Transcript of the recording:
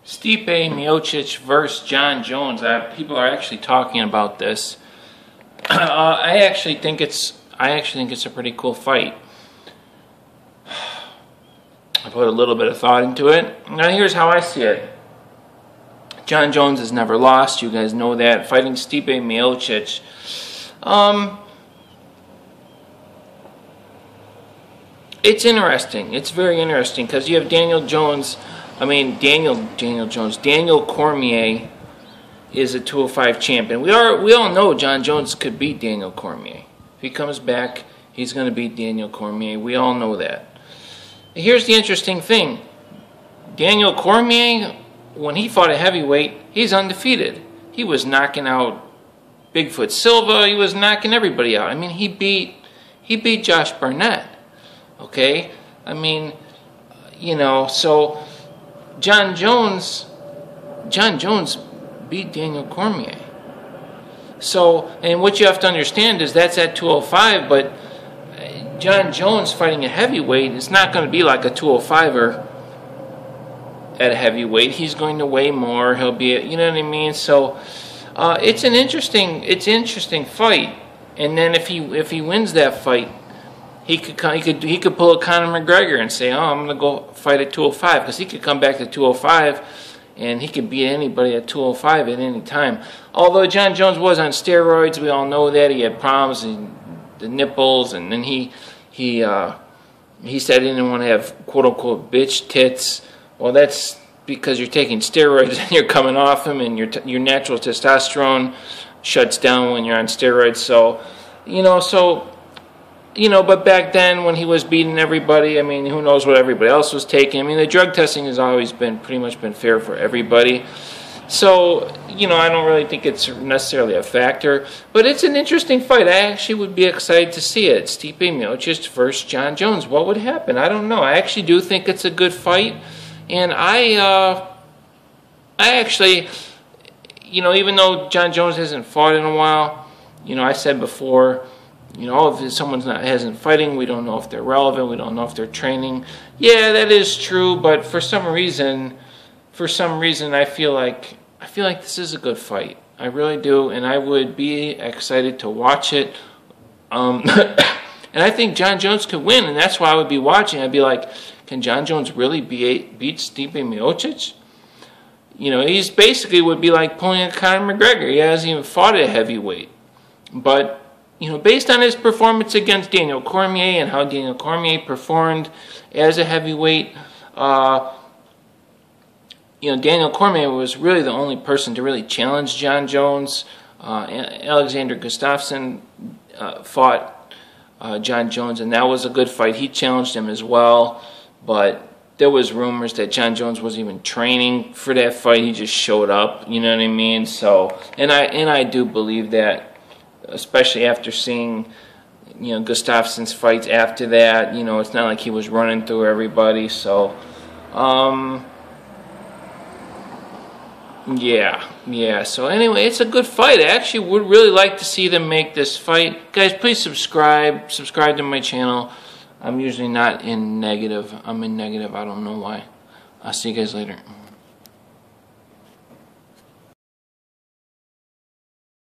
Stipe Miocic versus Jon Jones. People are actually talking about this. I actually think it's a pretty cool fight. I put a little bit of thought into it. Now here's how I see it. Jon Jones has never lost. You guys know that. Fighting Stipe Miocic. It's interesting. It's very interesting because you have Daniel Cormier is a 205 champion. We all know Jon Jones could beat Daniel Cormier. If he comes back, he's going to beat Daniel Cormier. We all know that. Here's the interesting thing. Daniel Cormier, when he fought a heavyweight, he's undefeated. He was knocking out Bigfoot Silva. He was knocking everybody out. I mean, he beat Josh Barnett. Okay? I mean, you know, so Jon Jones beat Daniel Cormier. So, and what you have to understand is that's at 205, but Jon Jones fighting a heavyweight is not going to be like a 205er at a heavyweight. He's going to weigh more. He'll be, you know what I mean? So, it's an interesting fight. And then if he wins that fight, he could pull a Conor McGregor and say, "Oh, I'm going to go fight at 205," because he could come back to 205 and he could beat anybody at 205 at any time. Although Jon Jones was on steroids, we all know that he had problems in the nipples, and then he said he didn't want to have quote unquote bitch tits. Well, that's because you're taking steroids and you're coming off them, and your natural testosterone shuts down when you're on steroids. So, but back then when he was beating everybody, I mean, who knows what everybody else was taking. I mean, the drug testing has always been pretty much been fair for everybody. So, I don't really think it's necessarily a factor. But it's an interesting fight. I actually would be excited to see it. Stipe Miocic versus Jon Jones. What would happen? I don't know. I actually do think it's a good fight. And I actually, even though Jon Jones hasn't fought in a while, I said before, if someone's hasn't fighting, we don't know if they're relevant, we don't know if they're training. Yeah, that is true, but for some reason I feel like this is a good fight. I really do, and I would be excited to watch it. And I think Jon Jones could win, and that's why I would be watching. I'd be like, can Jon Jones really beat Stipe Miocic? He's basically would be like pulling a Conor McGregor. He hasn't even fought at a heavyweight. But, based on his performance against Daniel Cormier and how Daniel Cormier performed as a heavyweight, Daniel Cormier was really the only person to really challenge Jon Jones. Alexander Gustafsson fought Jon Jones, and that was a good fight. He challenged him as well, but there was rumors that Jon Jones wasn't even training for that fight. He just showed up, you know what I mean? So, and I do believe that, especially after seeing, Gustafsson's fights after that. It's not like he was running through everybody. So, yeah. So anyway, it's a good fight. I actually would really like to see them make this fight. Guys, please subscribe to my channel. I'm usually not in negative. I'm in negative. I don't know why. I'll see you guys later.